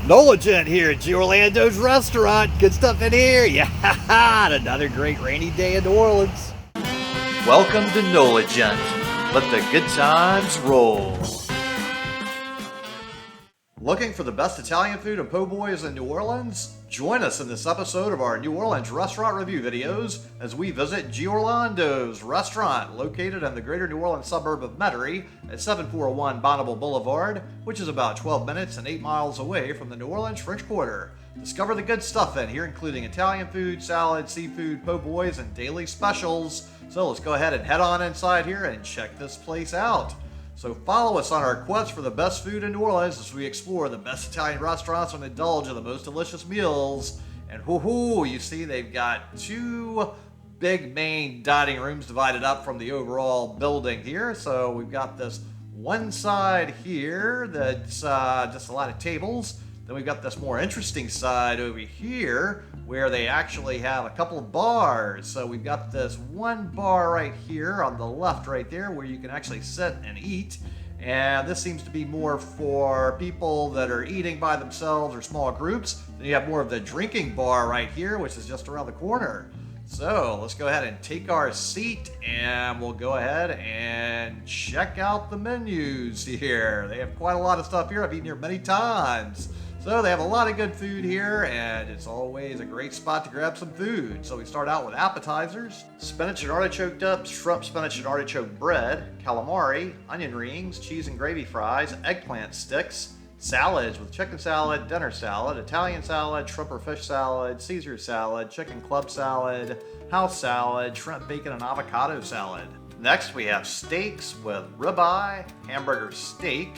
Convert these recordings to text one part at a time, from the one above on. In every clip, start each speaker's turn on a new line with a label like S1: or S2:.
S1: NOLA Gent here at Giorlando's restaurant. Good stuff in here. Yeah, and another great rainy day in New Orleans.
S2: Welcome to NOLA Gent. Let the good times roll. Looking for the best Italian food and Poboys in New Orleans? Join us in this episode of our New Orleans restaurant review videos as we visit Giorlando's restaurant, located in the greater New Orleans suburb of Metairie at 7401 Bonneville Boulevard, which is about 12 minutes and 8 miles away from the New Orleans French Quarter. Discover the good stuff in here, including Italian food, salad, seafood, Poboys, and daily specials. So let's go ahead and head on inside here and check this place out. So follow us on our quest for the best food in New Orleans as we explore the best Italian restaurants and indulge in the most delicious meals. And hoo-hoo, you see they've got two big main dining rooms divided up from the overall building here. So we've got this one side here that's just a lot of tables. Then we've got this more interesting side over here where they actually have a couple of bars. So we've got this one bar right here on the left right there where you can actually sit and eat. And this seems to be more for people that are eating by themselves or small groups. Then you have more of the drinking bar right here, which is just around the corner. So let's go ahead and take our seat and we'll go ahead and check out the menus here. They have quite a lot of stuff here. I've eaten here many times. So they have a lot of good food here, and it's always a great spot to grab some food. So we start out with appetizers: spinach and artichoke dips, shrimp, spinach and artichoke bread, calamari, onion rings, cheese and gravy fries, eggplant sticks, salads with chicken salad, dinner salad, Italian salad, shrimp or fish salad, Caesar salad, chicken club salad, house salad, shrimp, bacon, and avocado salad. Next we have steaks with ribeye, hamburger steak.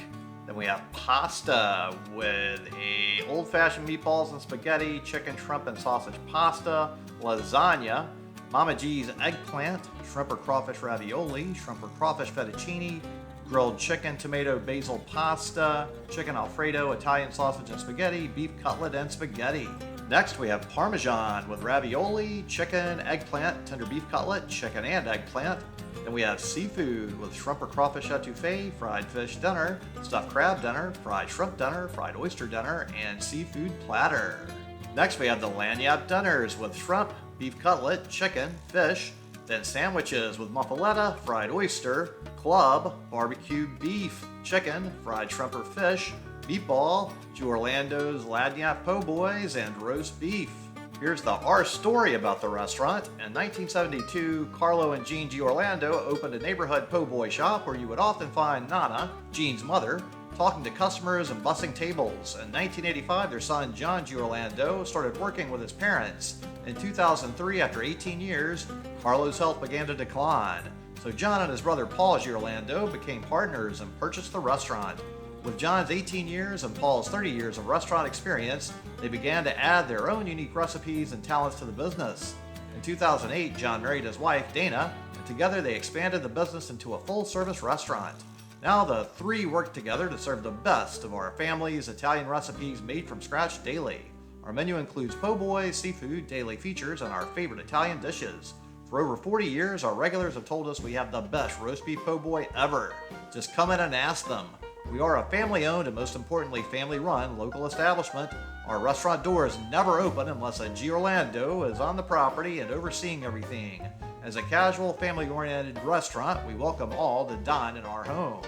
S2: Then we have pasta with a old-fashioned meatballs and spaghetti, chicken, shrimp, and sausage pasta, lasagna, Mama G's eggplant, shrimp or crawfish ravioli, shrimp or crawfish fettuccine, grilled chicken, tomato, basil pasta, chicken Alfredo, Italian sausage and spaghetti, beef cutlet, and spaghetti. Next we have Parmesan with ravioli, chicken, eggplant, tender beef cutlet, chicken and eggplant. Then we have seafood with shrimp or crawfish etouffee, fried fish dinner, stuffed crab dinner, fried shrimp dinner, fried oyster dinner, and seafood platter. Next we have the lagniappe dinners with shrimp, beef cutlet, chicken, fish, then sandwiches with muffaletta, fried oyster, club, barbecue beef, chicken, fried shrimp or fish, meatball, Giorlando's lagniappe Poboys, and roast beef. Here's our story about the restaurant. In 1972, Carlo and Jean Giorlando opened a neighborhood po' boy shop where you would often find Nana, Jean's mother, talking to customers and bussing tables. In 1985, their son John Giorlando started working with his parents. In 2003, after 18 years, Carlo's health began to decline. So John and his brother Paul Giorlando became partners and purchased the restaurant. With John's 18 years and Paul's 30 years of restaurant experience, they began to add their own unique recipes and talents to the business. In 2008, John married his wife, Dana, and together they expanded the business into a full-service restaurant. Now the three work together to serve the best of our family's Italian recipes made from scratch daily. Our menu includes po' boy, seafood, daily features, and our favorite Italian dishes. For over 40 years, our regulars have told us we have the best roast beef po' boy ever. Just come in and ask them. We are a family-owned and most importantly family-run local establishment. Our restaurant doors never open unless a Giorlando is on the property and overseeing everything. As a casual, family-oriented restaurant, we welcome all to dine in our home.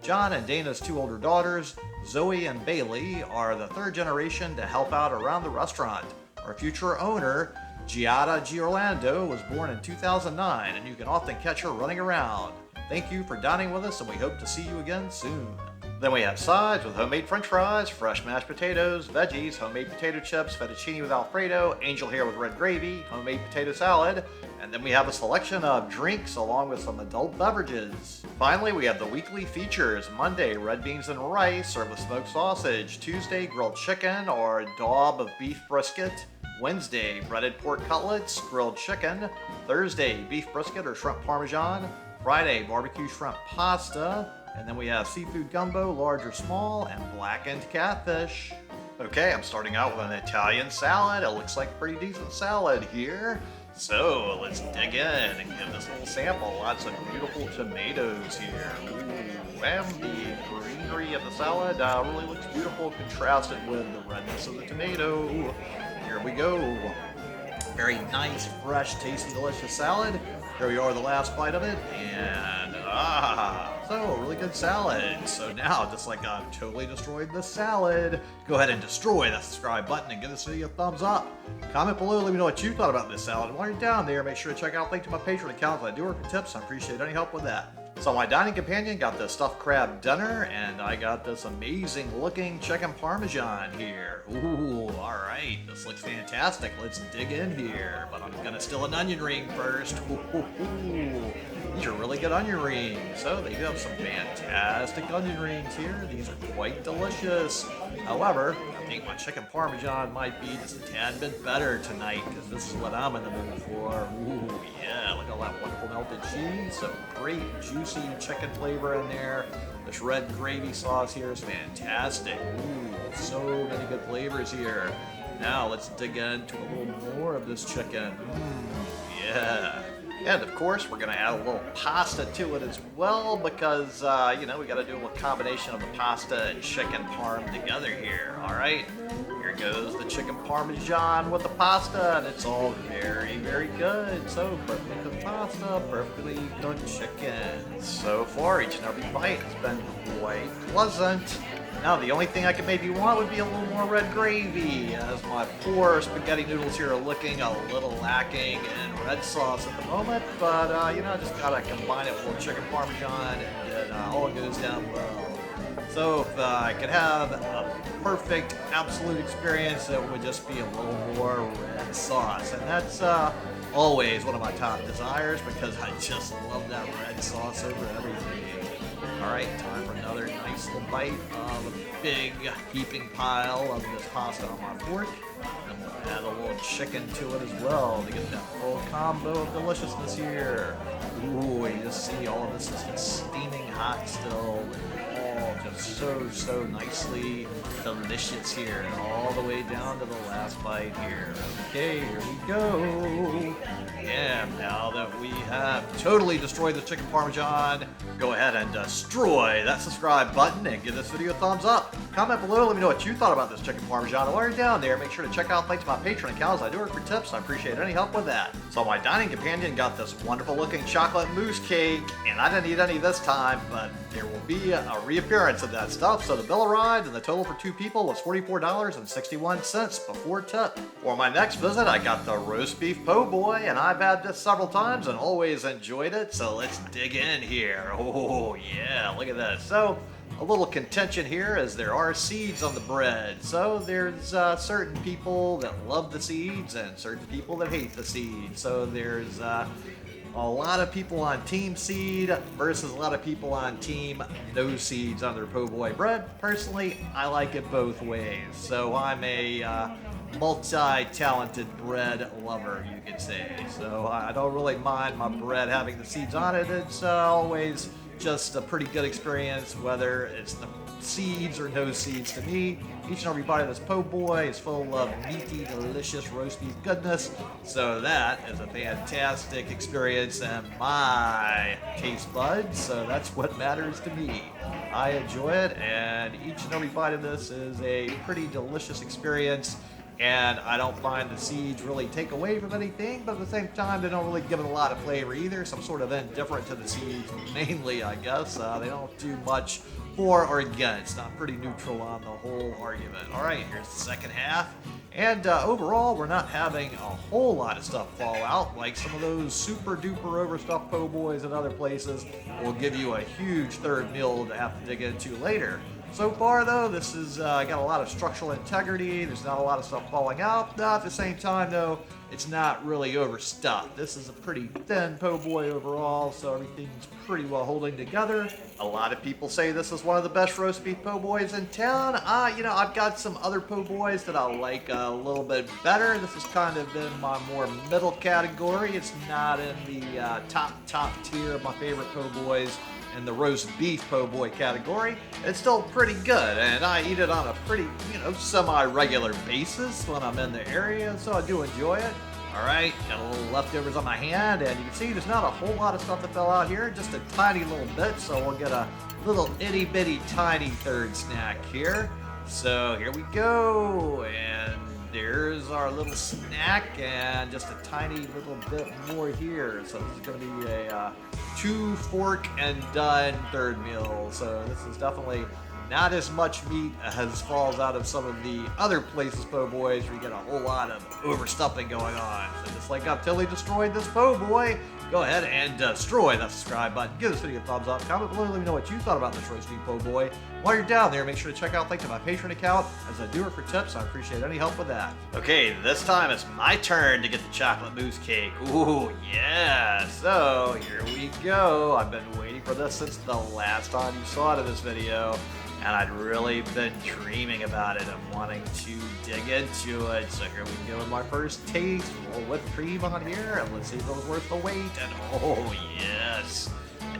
S2: John and Dana's two older daughters, Zoe and Bailey, are the third generation to help out around the restaurant. Our future owner, Giada Giorlando, was born in 2009, and you can often catch her running around. Thank you for dining with us, and we hope to see you again soon. Then we have sides with homemade french fries, fresh mashed potatoes, veggies, homemade potato chips, fettuccine with Alfredo, angel hair with red gravy, homemade potato salad, and then we have a selection of drinks along with some adult beverages. Finally, we have the weekly features. Monday, red beans and rice served with smoked sausage. Tuesday, grilled chicken or daub of beef brisket. Wednesday, breaded pork cutlets, grilled chicken. Thursday, beef brisket or shrimp parmesan. Friday, barbecue shrimp pasta. And then we have seafood gumbo, large or small, and blackened catfish. Okay, I'm starting out with an Italian salad. It looks like a pretty decent salad here. So let's dig in and give this a little sample. Lots of beautiful tomatoes here. Ooh, and the green savory of the salad really looks beautiful, contrasted with the redness of the tomato. Here we go. Very nice, fresh, tasty, delicious salad. Here we are, the last bite of it, and so a really good salad. So now, just like I've totally destroyed the salad, go ahead and destroy that subscribe button and give this video a thumbs up. Comment below, let me know what you thought about this salad. And while you're down there, make sure to check out the link to my Patreon account. I do work for tips. I appreciate any help with that. So my dining companion got the stuffed crab dinner, and I got this amazing looking chicken parmesan here. Ooh, all right, this looks fantastic. Let's dig in here, but I'm gonna steal an onion ring first. Ooh, these are really good onion rings. So they do have some fantastic onion rings here. These are quite delicious. However, I think my chicken parmesan might be just a tad bit better tonight, because this is what I'm in the mood for. Ooh, yeah, look at all that wonderful melted cheese. So great, juicy chicken flavor in there. This red gravy sauce here is fantastic. Ooh, so many good flavors here. Now let's dig into a little more of this chicken. Yeah. And of course, we're gonna add a little pasta to it as well, because you know, we gotta do a combination of the pasta and chicken parm together here. All right, here goes the chicken parmesan with the pasta, and it's all very, very good. So perfectly cooked pasta, perfectly cooked chicken. So far, each and every bite has been quite pleasant. Now, the only thing I could maybe want would be a little more red gravy, as my poor spaghetti noodles here are looking a little lacking in red sauce at the moment. But, you know, I just gotta combine it with chicken parmesan, and it all goes down well. So if I could have a perfect, absolute experience, it would just be a little more red sauce. And that's always one of my top desires, because I just love that red sauce over everything. Alright, time for another nice little bite of a big heaping pile of this pasta on my fork. And we'll add a little chicken to it as well to get that full combo of deliciousness here. Ooh, you just see all of this is steaming hot still. All just so nicely delicious here. All the way down to the last bite here. Okay, here we go. Yeah, now that we have totally destroyed the chicken parmesan, go ahead and destroy that subscribe button and give this video a thumbs up. Comment below, let me know what you thought about this chicken parmesan. And while you're down there, make sure to check out the link to my Patreon account. I do work for tips. I appreciate any help with that. So my dining companion got this wonderful looking chocolate mousse cake, and I didn't eat any this time, but there will be a reappearance of that stuff. So the bill arrived, and the total for two people was $44.61 before tip. For my next visit, I got the roast beef po' boy, and I've had this several times and always enjoyed it. So let's dig in here. Oh yeah, look at that. So a little contention here, as there are seeds on the bread. So there's certain people that love the seeds and certain people that hate the seeds. So there's a lot of people on team seed versus a lot of people on team no seeds on their po' boy bread. Personally, I like it both ways. So I'm a multi-talented bread lover, you could say. So I don't really mind my bread having the seeds on it. It's always just a pretty good experience, whether it's the seeds or no seeds. To me, each and every bite of this po' boy is full of meaty, delicious roast beef goodness. So that is a fantastic experience in my taste buds. So that's what matters to me. I enjoy it, and each and every bite of this is a pretty delicious experience. And I don't find the seeds really take away from anything, but at the same time, they don't really give it a lot of flavor either. So I'm sort of indifferent to the seeds, mainly, I guess. They don't do much for or against. I'm pretty neutral on the whole argument. All right, here's the second half. And overall, we're not having a whole lot of stuff fall out, like some of those super duper overstuffed po' boys at other places will give you a huge third meal to have to dig into later. So far, though, this has got a lot of structural integrity. There's not a lot of stuff falling out. At the same time, though, it's not really overstuffed. This is a pretty thin po' boy overall, so everything's pretty well holding together. A lot of people say this is one of the best roast beef po' boys in town. You know, I've got some other po' boys that I like a little bit better. This is kind of in my more middle category. It's not in the top tier of my favorite po' boys in the roast beef po' boy category. It's still pretty good, and I eat it on a pretty, semi-regular basis when I'm in the area, so I do enjoy it. All right, got a little leftovers on my hand, and you can see there's not a whole lot of stuff that fell out here, just a tiny little bit, so we'll get a little itty bitty tiny third snack here. So here we go, and there's our little snack, and just a tiny little bit more here. So this is going to be a 2 fork and done third meal. So this is definitely not as much meat as falls out of some of the other places, Po' Boys, where you get a whole lot of overstuffing going on. So just like I've totally destroyed this Po' Boy, go ahead and destroy that subscribe button. Give this video a thumbs up. Comment below, let me know what you thought about this roasting Po' Boy. While you're down there, make sure to check out the link to my Patreon account, as I do it for tips. I appreciate any help with that. Okay, this time it's my turn to get the chocolate mousse cake. Ooh, yeah. So here we go. I've been waiting for this since the last time you saw it in this video, and I'd really been dreaming about it and wanting to dig into it. So here we go with my first taste. A little whipped cream on here, and let's see if it was worth the wait. And oh yes,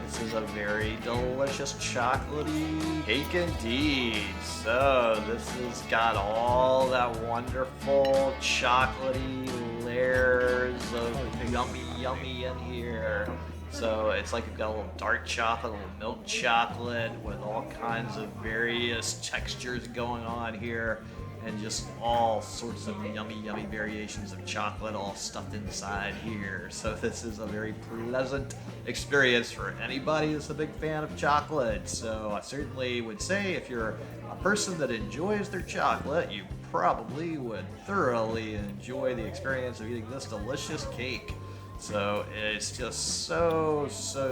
S2: this is a very delicious chocolatey cake indeed. So this has got all that wonderful chocolatey layers of yummy in here. So it's like you've got a little dark chocolate, a little milk chocolate with all kinds of various textures going on here, and just all sorts of yummy variations of chocolate all stuffed inside here. So this is a very pleasant experience for anybody that's a big fan of chocolate. So I certainly would say if you're a person that enjoys their chocolate, you probably would thoroughly enjoy the experience of eating this delicious cake. So it's just so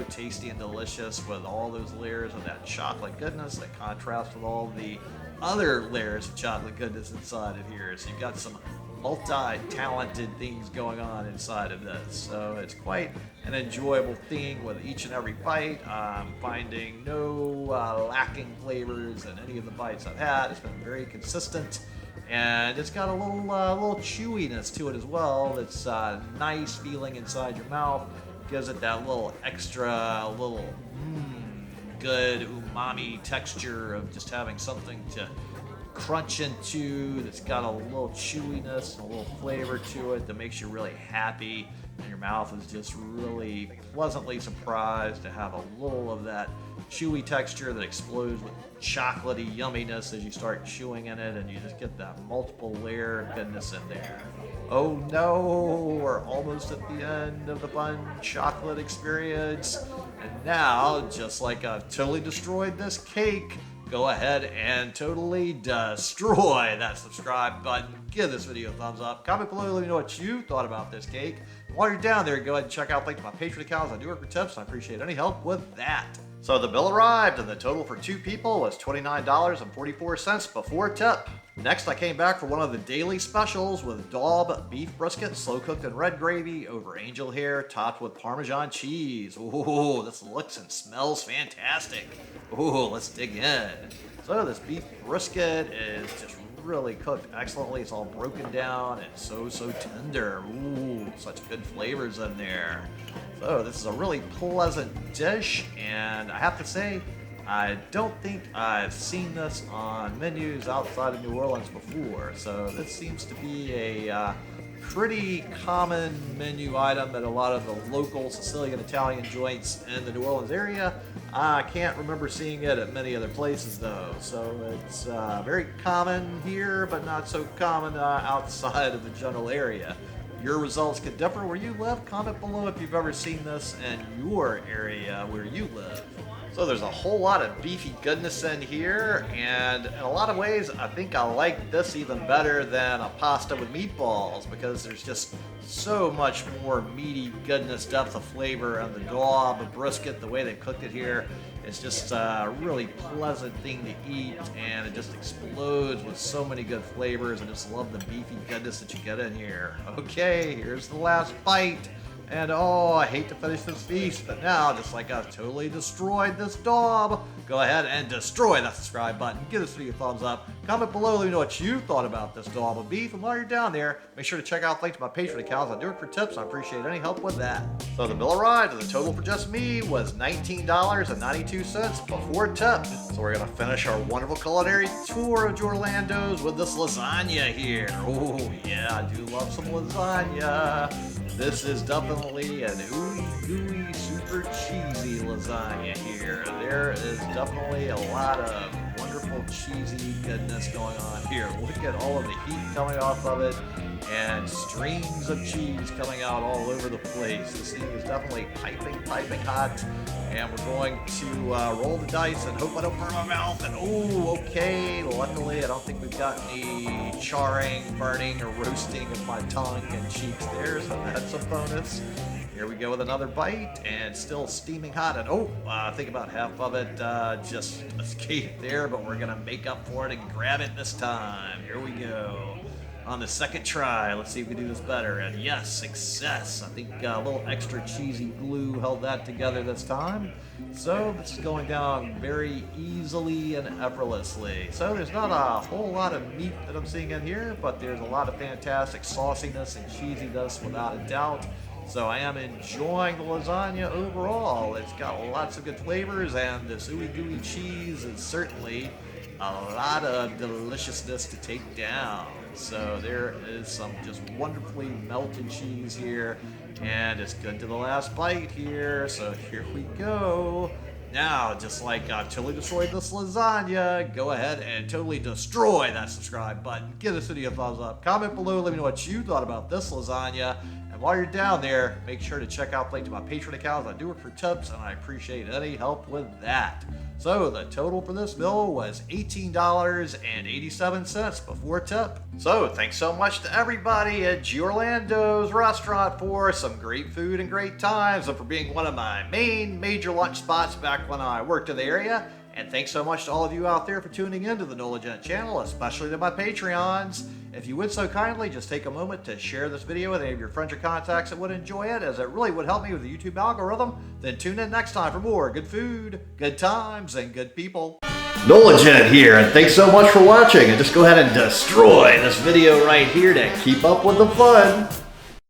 S2: tasty and delicious with all those layers of that chocolate goodness that contrasts with all the other layers of chocolate goodness inside of here. So you've got some multi-talented things going on inside of this. So it's quite an enjoyable thing with each and every bite. I'm finding no lacking flavors in any of the bites I've had. It's been very consistent. And it's got a little chewiness to it as well. That's nice feeling inside your mouth. Gives it that little extra, good umami texture of just having something to crunch into. That's got a little chewiness and a little flavor to it that makes you really happy. And your mouth is just really pleasantly surprised to have a little of that chewy texture that explodes with chocolatey yumminess as you start chewing in it, and you just get that multiple layer goodness in there. Oh no, we're almost at the end of the fun chocolate experience. And now, just like I've totally destroyed this cake, go ahead and totally destroy that subscribe button. Give this video a thumbs up. Comment below, let me know what you thought about this cake. While you're down there, go ahead and check out the link to my Patreon account. I do it for tips, and I appreciate any help with that. So the bill arrived, and the total for 2 people was $29.44 before tip. Next, I came back for one of the daily specials with Daub beef brisket, slow cooked in red gravy over angel hair, topped with Parmesan cheese. Ooh, this looks and smells fantastic. Ooh, let's dig in. So this beef brisket is just really cooked excellently. It's all broken down and so tender. Ooh, such good flavors in there. So this is a really pleasant dish, and I have to say, I don't think I've seen this on menus outside of New Orleans before. So this seems to be a pretty common menu item at a lot of the local Sicilian Italian joints in the New Orleans area. I can't remember seeing it at many other places though. So it's very common here, but not so common outside of the general area. Your results could differ where you live. Comment below if you've ever seen this in your area where you live. So there's a whole lot of beefy goodness in here, and in a lot of ways I think I like this even better than a pasta with meatballs, because there's just so much more meaty goodness, depth of flavor on the Daub brisket. The way they cooked it here is just a really pleasant thing to eat, and it just explodes with so many good flavors. I just love the beefy goodness that you get in here. Okay, here's the last bite. And oh, I hate to finish this feast, but now, just like I've totally destroyed this Daub, go ahead and destroy that subscribe button. Give this video a thumbs up. Comment below, let me know what you thought about this Daub of beef. And while you're down there, make sure to check out the link to my Patreon account. I do it for tips. I appreciate any help with that. So the bill arrived, and the total for just me was $19.92 before tip. So we're gonna finish our wonderful culinary tour of Giorlando's with this lasagna here. Oh yeah, I do love some lasagna. This is definitely an ooey gooey super cheesy lasagna here. There is definitely a lot of wonderful cheesy goodness going on here. Look at all of the heat coming off of it and streams of cheese coming out all over the place. This thing is definitely piping hot. And we're going to roll the dice and hope I don't burn my mouth. And oh, okay. Luckily, I don't think we've got any charring, burning, or roasting of my tongue and cheeks there, so that's a bonus. Here we go with another bite, and still steaming hot. And oh, I think about half of it just escaped there, but we're gonna make up for it and grab it this time. Here we go. On the second try, let's see if we can do this better. And yes, success. I think a little extra cheesy glue held that together this time. So this is going down very easily and effortlessly. So there's not a whole lot of meat that I'm seeing in here, but there's a lot of fantastic sauciness and cheesiness without a doubt. So I am enjoying the lasagna overall. It's got lots of good flavors, and this ooey gooey cheese is certainly a lot of deliciousness to take down. So there is some just wonderfully melted cheese here, and it's good to the last bite here. So here we go. Now, just like I've totally destroyed this lasagna, go ahead and totally destroy that subscribe button. Give this video a thumbs up. Comment below, let me know what you thought about this lasagna. And while you're down there, make sure to check out the link to my Patreon account. I do it for tips, and I appreciate any help with that. So the total for this meal was $18.87 before tip. So thanks so much to everybody at Giorlando's restaurant for some great food and great times, and for being one of my main major lunch spots back when I worked in the area. And thanks so much to all of you out there for tuning in to the NOLA Gent Channel, especially to my Patreons. If you would so kindly, just take a moment to share this video with any of your friends or contacts that would enjoy it, as it really would help me with the YouTube algorithm. Then tune in next time for more good food, good times, and good people. NOLA Gent here, and thanks so much for watching. And just go ahead and destroy this video right here to keep up with the fun.